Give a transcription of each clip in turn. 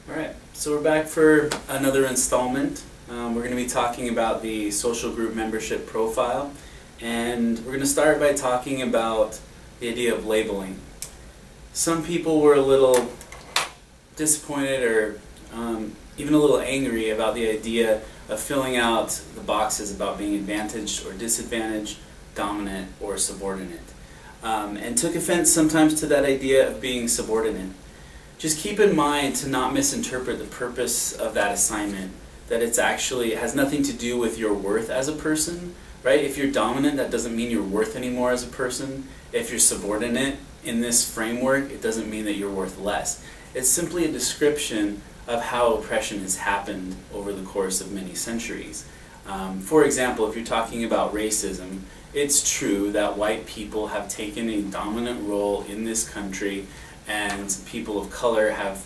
Alright, so we're back for another installment. We're going to be talking about the social group membership profile, and we're going to start by talking about the idea of labeling. Some people were a little disappointed or even a little angry about the idea of filling out the boxes about being advantaged or disadvantaged, dominant or subordinate, and took offense sometimes to that idea of being subordinate. Just keep in mind to not misinterpret the purpose of that assignment, that it has nothing to do with your worth as a person, right? If you're dominant, that doesn't mean you're worth anymore as a person. If you're subordinate in this framework, it doesn't mean that you're worth less. It's simply a description of how oppression has happened over the course of many centuries. For example, if you're talking about racism, it's true that white people have taken a dominant role in this country, and people of color have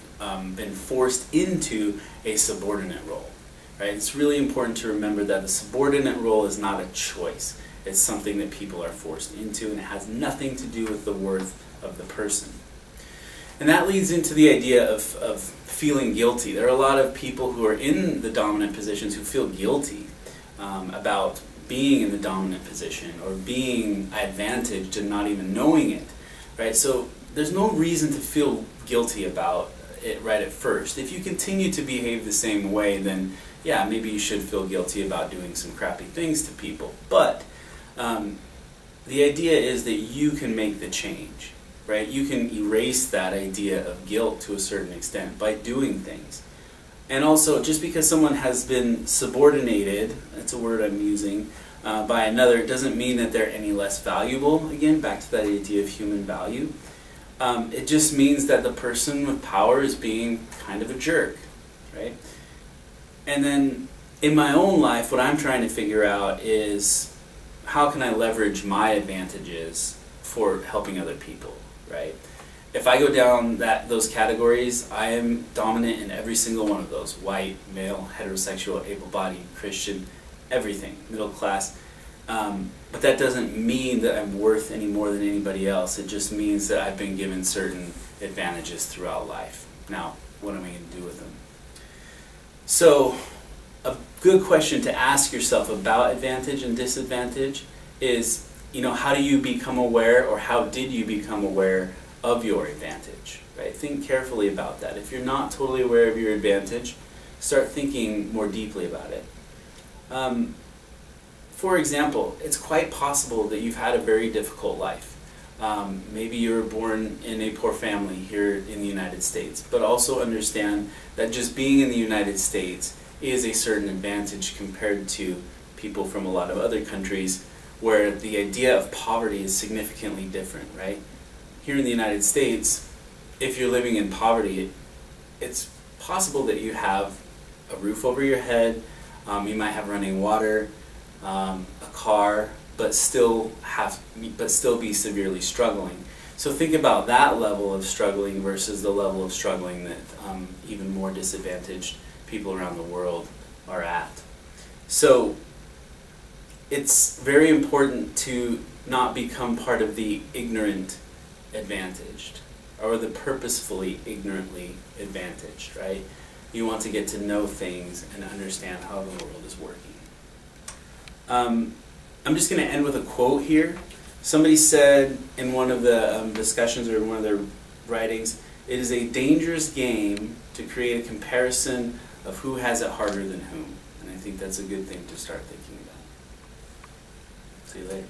been forced into a subordinate role. Right? It's really important to remember that the subordinate role is not a choice. It's something that people are forced into, and it has nothing to do with the worth of the person. And that leads into the idea of feeling guilty. There are a lot of people who are in the dominant positions who feel guilty about being in the dominant position or being advantaged and not even knowing it. Right? So there's no reason to feel guilty about it right at first. If you continue to behave the same way, then yeah, maybe you should feel guilty about doing some crappy things to people. But the idea is that you can make the change, right? You can erase that idea of guilt to a certain extent by doing things. And also, just because someone has been subordinated, that's a word I'm using, by another, it doesn't mean that they're any less valuable. Again, back to that idea of human value. It just means that the person with power is being kind of a jerk, right? And then in my own life, what I'm trying to figure out is how can I leverage my advantages for helping other people, right? If I go down those categories, I am dominant in every single one of those: white, male, heterosexual, able-bodied, Christian, everything, middle class. But that doesn't mean that I'm worth any more than anybody else. It just means that I've been given certain advantages throughout life. Now, what am I going to do with them? So, a good question to ask yourself about advantage and disadvantage is, how do you become aware, or how did you become aware of your advantage? Right? Think carefully about that. If you're not totally aware of your advantage, start thinking more deeply about it. For example, it's quite possible that you've had a very difficult life. Maybe you were born in a poor family here in the United States, but also understand that just being in the United States is a certain advantage compared to people from a lot of other countries where the idea of poverty is significantly different, right? Here in the United States, if you're living in poverty, it's possible that you have a roof over your head, you might have running water, a car, but still be severely struggling. So think about that level of struggling versus the level of struggling that even more disadvantaged people around the world are at. So it's very important to not become part of the ignorant advantaged or the purposefully ignorantly advantaged, right? You want to get to know things and understand how the world is working. I'm just going to end with a quote here. Somebody said in one of the discussions or in one of their writings, "It is a dangerous game to create a comparison of who has it harder than whom." And I think that's a good thing to start thinking about. See you later.